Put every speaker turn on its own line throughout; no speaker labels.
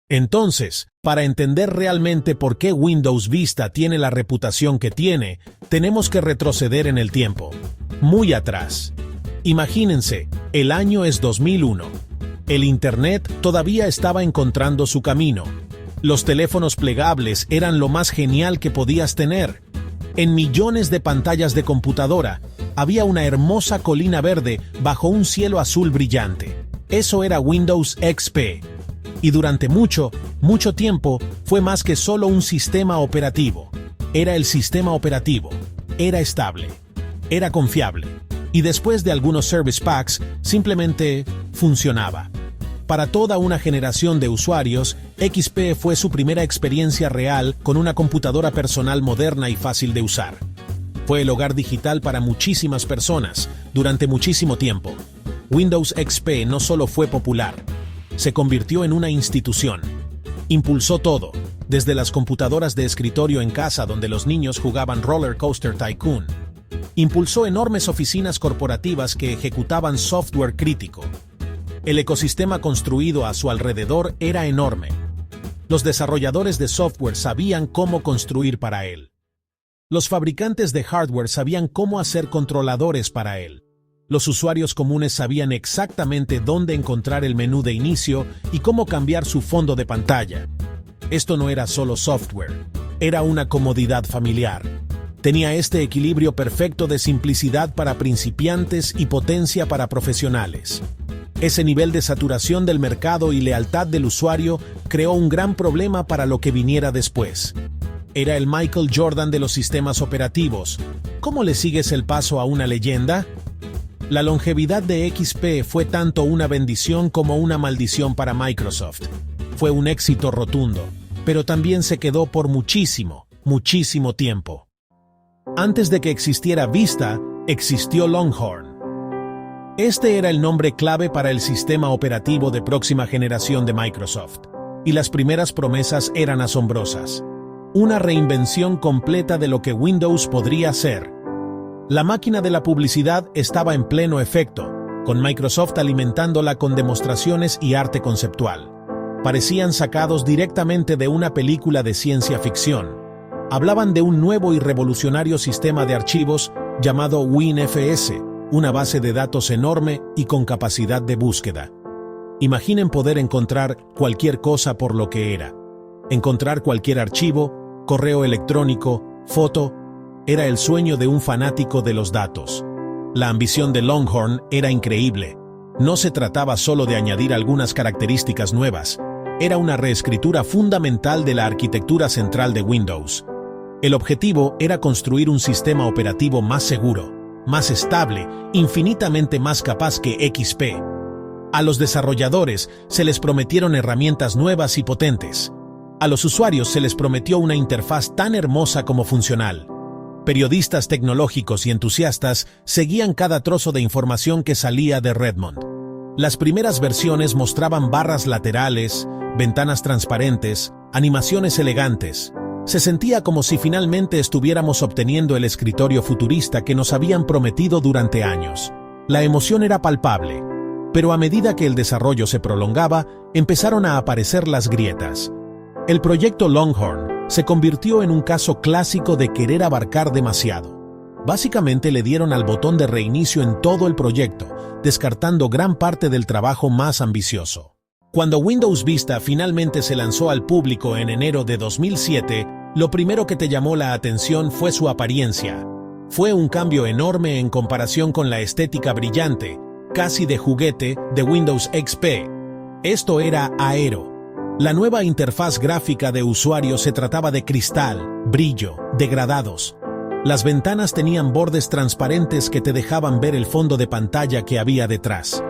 Entonces, para entender realmente por qué Windows Vista tiene la reputación que tiene, tenemos que retroceder en el tiempo, muy atrás. Imagínense, el año es 2001. El Internet todavía estaba encontrando su camino. Los teléfonos plegables eran lo más genial que podías tener. En millones de pantallas de computadora, había una hermosa colina verde bajo un cielo azul brillante. Eso era Windows XP. Y durante mucho tiempo fue más que solo un sistema operativo. Era el sistema operativo. Era estable. Era confiable. Y después de algunos service packs, simplemente funcionaba. Para toda una generación de usuarios, XP fue su primera experiencia real con una computadora personal moderna y fácil de usar. Fue el hogar digital para muchísimas personas durante muchísimo tiempo. Windows XP no solo fue popular, se convirtió en una institución. Impulsó todo, desde las computadoras de escritorio en casa donde los niños jugaban Roller Coaster Tycoon. Impulsó enormes oficinas corporativas que ejecutaban software crítico. El ecosistema construido a su alrededor era enorme. Los desarrolladores de software sabían cómo construir para él. Los fabricantes de hardware sabían cómo hacer controladores para él. Los usuarios comunes sabían exactamente dónde encontrar el menú de inicio y cómo cambiar su fondo de pantalla. Esto no era solo software, era una comodidad familiar. Tenía este equilibrio perfecto de simplicidad para principiantes y potencia para profesionales. Ese nivel de saturación del mercado y lealtad del usuario creó un gran problema para lo que viniera después. Era el Michael Jordan de los sistemas operativos. ¿Cómo le sigues el paso a una leyenda? La longevidad de XP fue tanto una bendición como una maldición para Microsoft. Fue un éxito rotundo, pero también se quedó por muchísimo tiempo. Antes de que existiera Vista, existió Longhorn. Este era el nombre clave para el sistema operativo de próxima generación de Microsoft, y las primeras promesas eran asombrosas. Una reinvención completa de lo que Windows podría ser. La máquina de la publicidad estaba en pleno efecto, con Microsoft alimentándola con demostraciones y arte conceptual. Parecían sacados directamente de una película de ciencia ficción. Hablaban de un nuevo y revolucionario sistema de archivos llamado WinFS, una base de datos enorme y con capacidad de búsqueda. Imaginen poder encontrar cualquier cosa por lo que era. Encontrar cualquier archivo, correo electrónico, foto. Era el sueño de un fanático de los datos. La ambición de Longhorn era increíble. No se trataba solo de añadir algunas características nuevas. Era una reescritura fundamental de la arquitectura central de Windows. El objetivo era construir un sistema operativo más seguro, más estable, infinitamente más capaz que XP. A los desarrolladores se les prometieron herramientas nuevas y potentes. A los usuarios se les prometió una interfaz tan hermosa como funcional. Periodistas tecnológicos y entusiastas seguían cada trozo de información que salía de Redmond. Las primeras versiones mostraban barras laterales, ventanas transparentes, animaciones elegantes. Se sentía como si finalmente estuviéramos obteniendo el escritorio futurista que nos habían prometido durante años. La emoción era palpable, pero a medida que el desarrollo se prolongaba, empezaron a aparecer las grietas. El proyecto Longhorn se convirtió en un caso clásico de querer abarcar demasiado. Básicamente le dieron al botón de reinicio en todo el proyecto, descartando gran parte del trabajo más ambicioso. Cuando Windows Vista finalmente se lanzó al público en enero de 2007, lo primero que te llamó la atención fue su apariencia. Fue un cambio enorme en comparación con la estética brillante, casi de juguete, de Windows XP. Esto era Aero. La nueva interfaz gráfica de usuario se trataba de cristal, brillo, degradados. Las ventanas tenían bordes transparentes que te dejaban ver el fondo de pantalla que había detrás.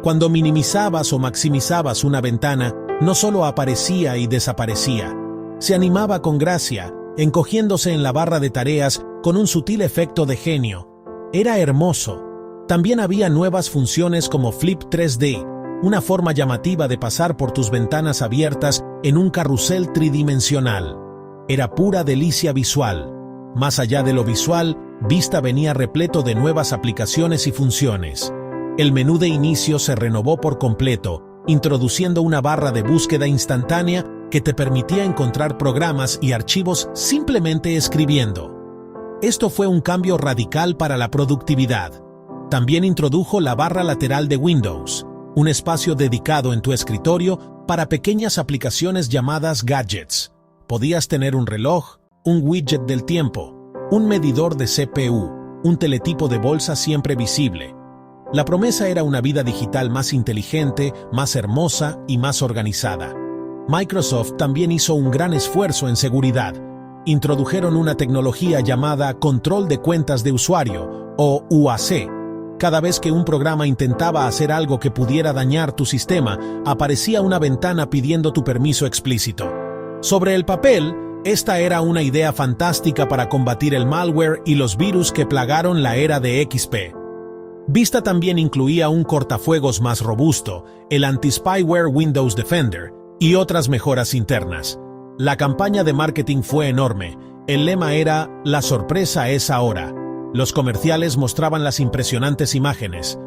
Cuando minimizabas o maximizabas una ventana, no solo aparecía y desaparecía, se animaba con gracia, encogiéndose en la barra de tareas con un sutil efecto de genio. Era hermoso. También había nuevas funciones como Flip 3D, una forma llamativa de pasar por tus ventanas abiertas en un carrusel tridimensional. Era pura delicia visual. Más allá de lo visual, Vista venía repleto de nuevas aplicaciones y funciones. El menú de inicio se renovó por completo, introduciendo una barra de búsqueda instantánea que te permitía encontrar programas y archivos simplemente escribiendo. Esto fue un cambio radical para la productividad. También introdujo la barra lateral de Windows, un espacio dedicado en tu escritorio para pequeñas aplicaciones llamadas gadgets. Podías tener un reloj, un widget del tiempo, un medidor de CPU, un teletipo de bolsa siempre visible. La promesa era una vida digital más inteligente, más hermosa y más organizada. Microsoft también hizo un gran esfuerzo en seguridad. Introdujeron una tecnología llamada control de cuentas de usuario, o UAC. Cada vez que un programa intentaba hacer algo que pudiera dañar tu sistema, aparecía una ventana pidiendo tu permiso explícito. Sobre el papel, esta era una idea fantástica para combatir el malware y los virus que plagaron la era de XP. Vista también incluía un cortafuegos más robusto, el anti-spyware Windows Defender, y otras mejoras internas. La campaña de marketing fue enorme. El lema era «La sorpresa es ahora». Los comerciales mostraban las impresionantes imágenes.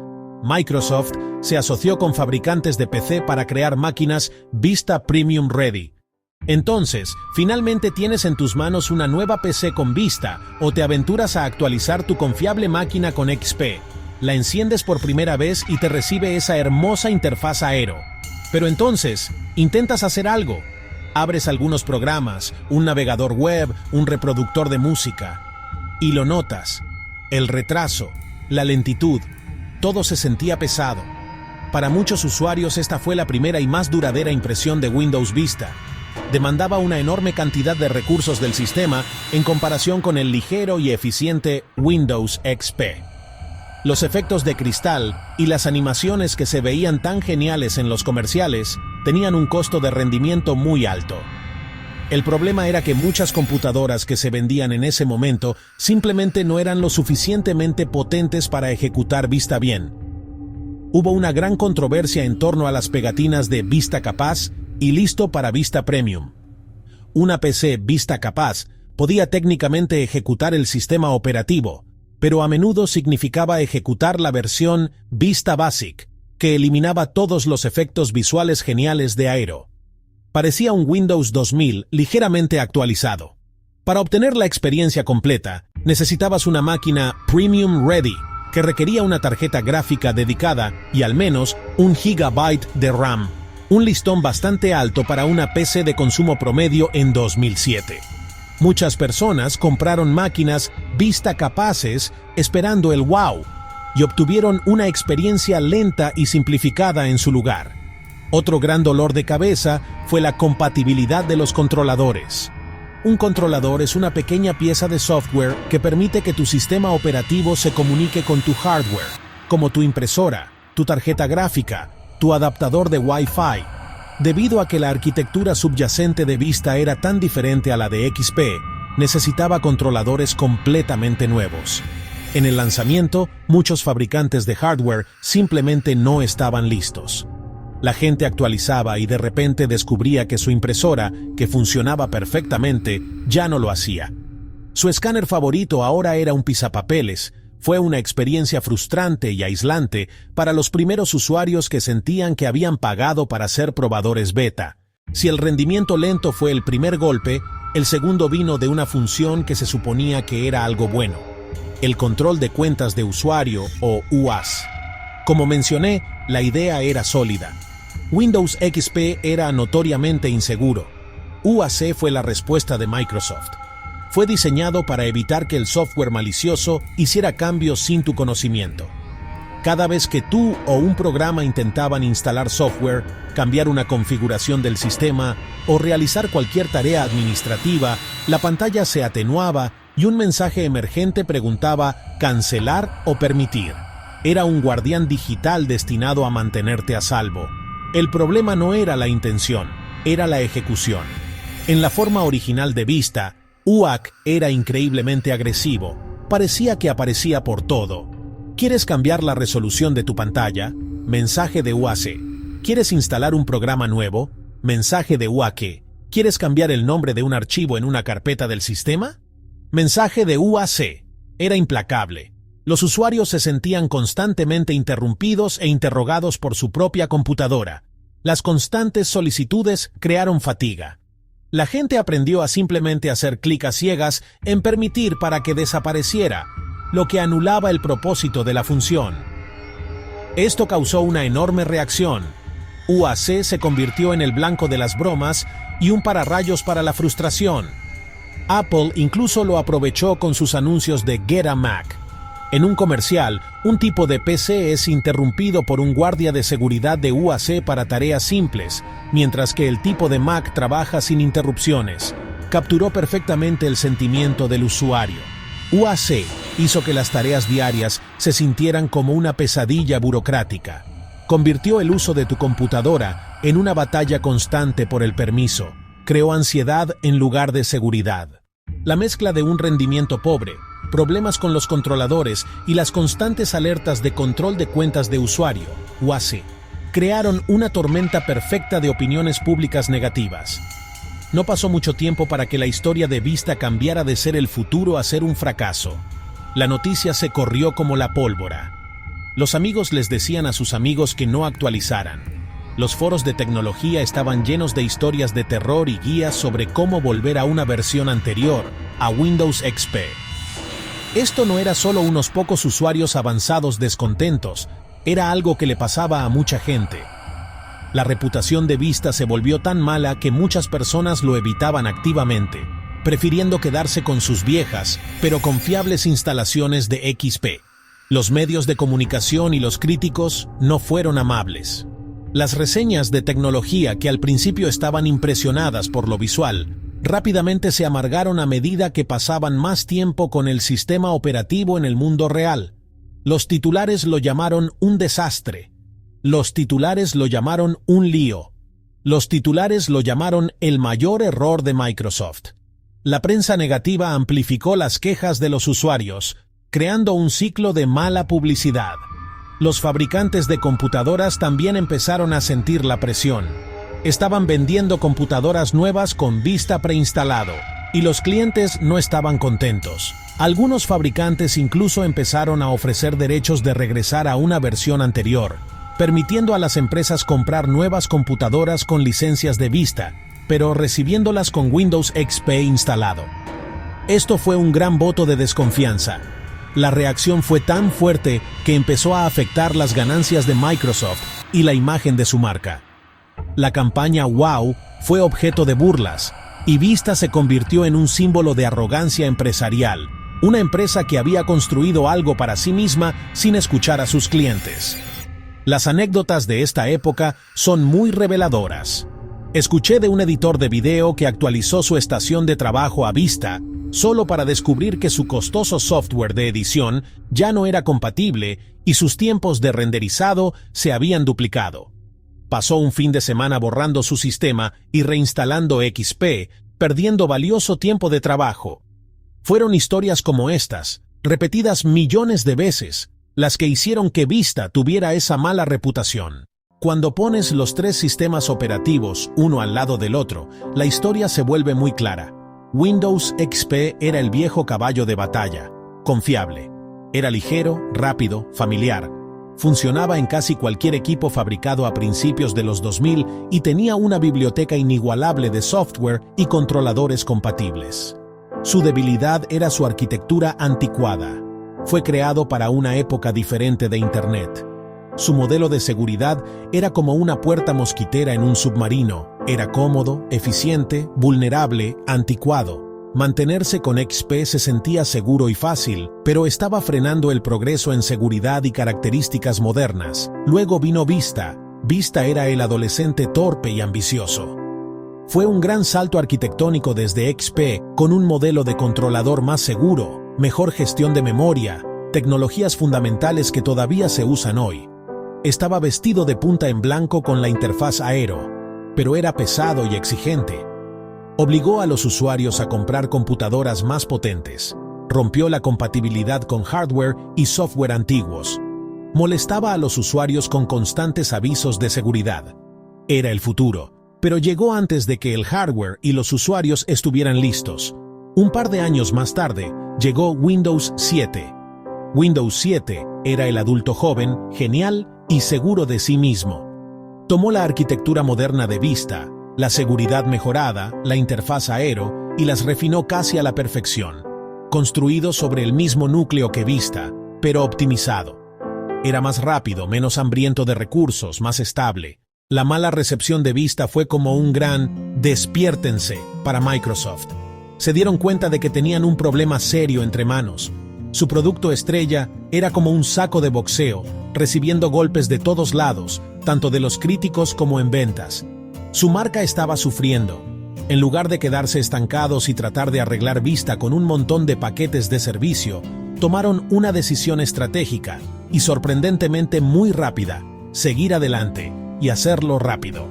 Microsoft se asoció con fabricantes de PC para crear máquinas Vista Premium Ready. Entonces, finalmente tienes en tus manos una nueva PC con Vista o te aventuras a actualizar tu confiable máquina con XP. La enciendes por primera vez y te recibe esa hermosa interfaz Aero. Pero entonces, intentas hacer algo. Abres algunos programas, un navegador web, un reproductor de música. Y lo notas. El retraso, la lentitud, todo se sentía pesado. Para muchos usuarios esta fue la primera y más duradera impresión de Windows Vista. Demandaba una enorme cantidad de recursos del sistema en comparación con el ligero y eficiente Windows XP. Los efectos de cristal y las animaciones que se veían tan geniales en los comerciales tenían un costo de rendimiento muy alto. El problema era que muchas computadoras que se vendían en ese momento simplemente no eran lo suficientemente potentes para ejecutar Vista bien. Hubo una gran controversia en torno a las pegatinas de Vista Capaz y listo para Vista Premium. Una PC Vista Capaz podía técnicamente ejecutar el sistema operativo, pero a menudo significaba ejecutar la versión Vista Basic, que eliminaba todos los efectos visuales geniales de Aero. Parecía un Windows 2000 ligeramente actualizado. Para obtener la experiencia completa, necesitabas una máquina Premium Ready, que requería una tarjeta gráfica dedicada y al menos 1 GB de RAM, un listón bastante alto para una PC de consumo promedio en 2007. Muchas personas compraron máquinas Vista Capaces esperando el wow y obtuvieron una experiencia lenta y simplificada en su lugar. Otro gran dolor de cabeza fue la compatibilidad de los controladores. Un controlador es una pequeña pieza de software que permite que tu sistema operativo se comunique con tu hardware, como tu impresora, tu tarjeta gráfica, tu adaptador de Wi-Fi. Debido a que la arquitectura subyacente de Vista era tan diferente a la de XP, necesitaba controladores completamente nuevos. En el lanzamiento, muchos fabricantes de hardware simplemente no estaban listos. La gente actualizaba y de repente descubría que su impresora, que funcionaba perfectamente, ya no lo hacía. Su escáner favorito ahora era un pisapapeles. Fue una experiencia frustrante y aislante para los primeros usuarios que sentían que habían pagado para ser probadores beta. Si el rendimiento lento fue el primer golpe, el segundo vino de una función que se suponía que era algo bueno: el control de cuentas de usuario o UAS. Como mencioné, la idea era sólida. Windows XP era notoriamente inseguro. UAC fue la respuesta de Microsoft. Fue diseñado para evitar que el software malicioso hiciera cambios sin tu conocimiento. Cada vez que tú o un programa intentaban instalar software, cambiar una configuración del sistema o realizar cualquier tarea administrativa, la pantalla se atenuaba y un mensaje emergente preguntaba «cancelar o permitir». Era un guardián digital destinado a mantenerte a salvo. El problema no era la intención, era la ejecución. En la forma original de Vista, UAC era increíblemente agresivo. Parecía que aparecía por todo. ¿Quieres cambiar la resolución de tu pantalla? Mensaje de UAC. ¿Quieres instalar un programa nuevo? Mensaje de UAC. ¿Quieres cambiar el nombre de un archivo en una carpeta del sistema? Mensaje de UAC. Era implacable. Los usuarios se sentían constantemente interrumpidos e interrogados por su propia computadora. Las constantes solicitudes crearon fatiga. La gente aprendió a simplemente hacer clic a ciegas en permitir para que desapareciera, lo que anulaba el propósito de la función. Esto causó una enorme reacción. UAC se convirtió en el blanco de las bromas y un pararrayos para la frustración. Apple incluso lo aprovechó con sus anuncios de Get a Mac. En un comercial, un tipo de PC es interrumpido por un guardia de seguridad de UAC para tareas simples, mientras que el tipo de Mac trabaja sin interrupciones. Capturó perfectamente el sentimiento del usuario. UAC hizo que las tareas diarias se sintieran como una pesadilla burocrática. Convirtió el uso de tu computadora en una batalla constante por el permiso. Creó ansiedad en lugar de seguridad. La mezcla de un rendimiento pobre, problemas con los controladores y las constantes alertas de control de cuentas de usuario, UAC, crearon una tormenta perfecta de opiniones públicas negativas. No pasó mucho tiempo para que la historia de Vista cambiara de ser el futuro a ser un fracaso. La noticia se corrió como la pólvora. Los amigos les decían a sus amigos que no actualizaran. Los foros de tecnología estaban llenos de historias de terror y guías sobre cómo volver a una versión anterior, a Windows XP. Esto no era solo unos pocos usuarios avanzados descontentos, era algo que le pasaba a mucha gente. La reputación de Vista se volvió tan mala que muchas personas lo evitaban activamente, prefiriendo quedarse con sus viejas, pero confiables instalaciones de XP. Los medios de comunicación y los críticos no fueron amables. Las reseñas de tecnología, que al principio estaban impresionadas por lo visual, rápidamente se amargaron a medida que pasaban más tiempo con el sistema operativo en el mundo real. Los titulares lo llamaron un desastre. Los titulares lo llamaron un lío. Los titulares lo llamaron el mayor error de Microsoft. La prensa negativa amplificó las quejas de los usuarios, creando un ciclo de mala publicidad. Los fabricantes de computadoras también empezaron a sentir la presión. Estaban vendiendo computadoras nuevas con Vista preinstalado, y los clientes no estaban contentos. Algunos fabricantes incluso empezaron a ofrecer derechos de regresar a una versión anterior, permitiendo a las empresas comprar nuevas computadoras con licencias de Vista, pero recibiéndolas con Windows XP instalado. Esto fue un gran voto de desconfianza. La reacción fue tan fuerte que empezó a afectar las ganancias de Microsoft y la imagen de su marca. La campaña Wow fue objeto de burlas, y Vista se convirtió en un símbolo de arrogancia empresarial, una empresa que había construido algo para sí misma sin escuchar a sus clientes. Las anécdotas de esta época son muy reveladoras. Escuché de un editor de video que actualizó su estación de trabajo a Vista solo para descubrir que su costoso software de edición ya no era compatible y sus tiempos de renderizado se habían duplicado. Pasó un fin de semana borrando su sistema y reinstalando XP, perdiendo valioso tiempo de trabajo. Fueron historias como estas, repetidas millones de veces, las que hicieron que Vista tuviera esa mala reputación. Cuando pones los tres sistemas operativos uno al lado del otro, la historia se vuelve muy clara. Windows XP era el viejo caballo de batalla, confiable. Era ligero, rápido, familiar. Funcionaba en casi cualquier equipo fabricado a principios de los 2000 y tenía una biblioteca inigualable de software y controladores compatibles. Su debilidad era su arquitectura anticuada. Fue creado para una época diferente de Internet. Su modelo de seguridad era como una puerta mosquitera en un submarino. Era cómodo, eficiente, vulnerable, anticuado. Mantenerse con XP se sentía seguro y fácil, pero estaba frenando el progreso en seguridad y características modernas. Luego vino Vista. Vista era el adolescente torpe y ambicioso. Fue un gran salto arquitectónico desde XP, con un modelo de controlador más seguro, mejor gestión de memoria, tecnologías fundamentales que todavía se usan hoy. Estaba vestido de punta en blanco con la interfaz Aero, pero era pesado y exigente. Obligó a los usuarios a comprar computadoras más potentes. Rompió la compatibilidad con hardware y software antiguos. Molestaba a los usuarios con constantes avisos de seguridad. Era el futuro, pero llegó antes de que el hardware y los usuarios estuvieran listos. Un par de años más tarde, llegó Windows 7. Windows 7 era el adulto joven, genial y seguro de sí mismo. Tomó la arquitectura moderna de Vista, la seguridad mejorada, la interfaz Aero y las refinó casi a la perfección, construido sobre el mismo núcleo que Vista, pero optimizado. Era más rápido, menos hambriento de recursos, más estable. La mala recepción de Vista fue como un gran «despiértense» para Microsoft. Se dieron cuenta de que tenían un problema serio entre manos. Su producto estrella era como un saco de boxeo, recibiendo golpes de todos lados, tanto de los críticos como en ventas. Su marca estaba sufriendo. En lugar de quedarse estancados y tratar de arreglar Vista con un montón de paquetes de servicio, tomaron una decisión estratégica y sorprendentemente muy rápida: seguir adelante y hacerlo rápido.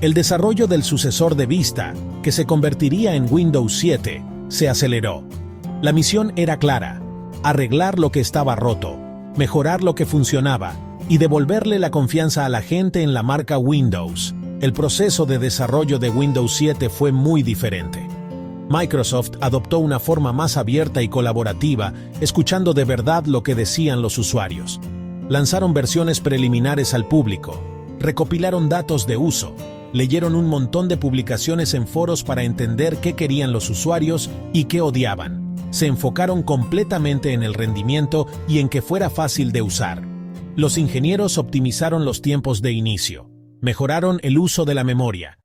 El desarrollo del sucesor de Vista, que se convertiría en Windows 7, se aceleró. La misión era clara: arreglar lo que estaba roto, mejorar lo que funcionaba y devolverle la confianza a la gente en la marca Windows. El proceso de desarrollo de Windows 7 fue muy diferente. Microsoft adoptó una forma más abierta y colaborativa, escuchando de verdad lo que decían los usuarios. Lanzaron versiones preliminares al público, recopilaron datos de uso, leyeron un montón de publicaciones en foros para entender qué querían los usuarios y qué odiaban. Se enfocaron completamente en el rendimiento y en que fuera fácil de usar. Los ingenieros optimizaron los tiempos de inicio, mejoraron el uso de la memoria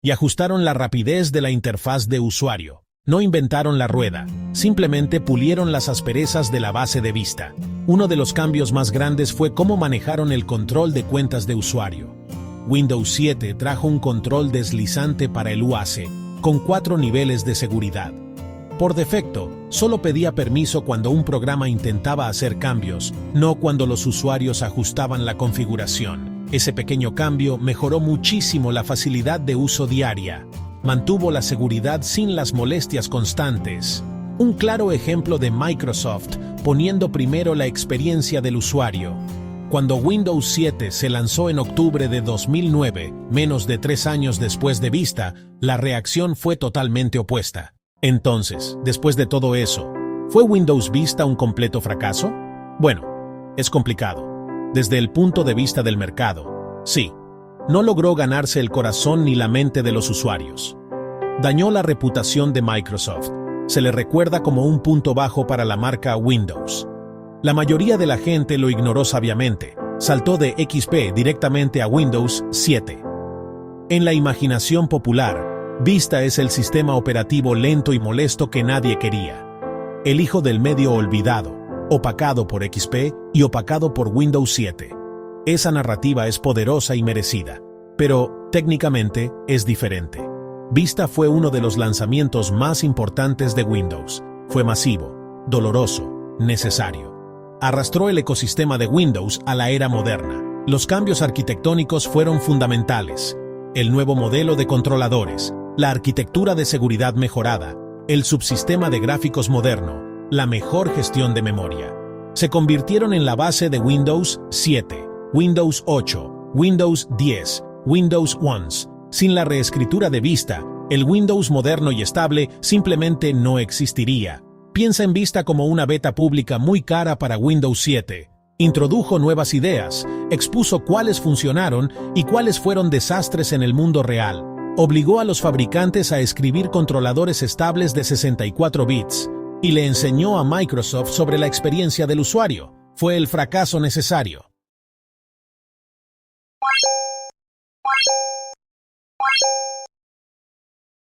y ajustaron la rapidez de la interfaz de usuario. No inventaron la rueda, simplemente pulieron las asperezas de la base de Vista. Uno de los cambios más grandes fue cómo manejaron el control de cuentas de usuario. Windows 7 trajo un control deslizante para el UAC, con 4 niveles de seguridad. Por defecto, solo pedía permiso cuando un programa intentaba hacer cambios, no cuando los usuarios ajustaban la configuración. Ese pequeño cambio mejoró muchísimo la facilidad de uso diaria. Mantuvo la seguridad sin las molestias constantes. Un claro ejemplo de Microsoft poniendo primero la experiencia del usuario. Cuando Windows 7 se lanzó en octubre de 2009, menos de 3 años después de Vista, la reacción fue totalmente opuesta. Entonces, después de todo eso, ¿fue Windows Vista un completo fracaso? Bueno, es complicado. Desde el punto de vista del mercado, sí, no logró ganarse el corazón ni la mente de los usuarios. Dañó la reputación de Microsoft. Se le recuerda como un punto bajo para la marca Windows. La mayoría de la gente lo ignoró sabiamente. Saltó de XP directamente a Windows 7. En la imaginación popular, Vista es el sistema operativo lento y molesto que nadie quería. El hijo del medio olvidado, opacado por XP y opacado por Windows 7. Esa narrativa es poderosa y merecida, pero técnicamente es diferente. Vista fue uno de los lanzamientos más importantes de Windows. Fue masivo, doloroso, necesario. Arrastró el ecosistema de Windows a la era moderna. Los cambios arquitectónicos fueron fundamentales. El nuevo modelo de controladores, la arquitectura de seguridad mejorada, el subsistema de gráficos moderno, la mejor gestión de memoria. Se convirtieron en la base de Windows 7, Windows 8, Windows 10, Windows One. Sin la reescritura de Vista, el Windows moderno y estable simplemente no existiría. Piensa en Vista como una beta pública muy cara para Windows 7. Introdujo nuevas ideas, expuso cuáles funcionaron y cuáles fueron desastres en el mundo real. Obligó a los fabricantes a escribir controladores estables de 64 bits y le enseñó a Microsoft sobre la experiencia del usuario. Fue el fracaso necesario.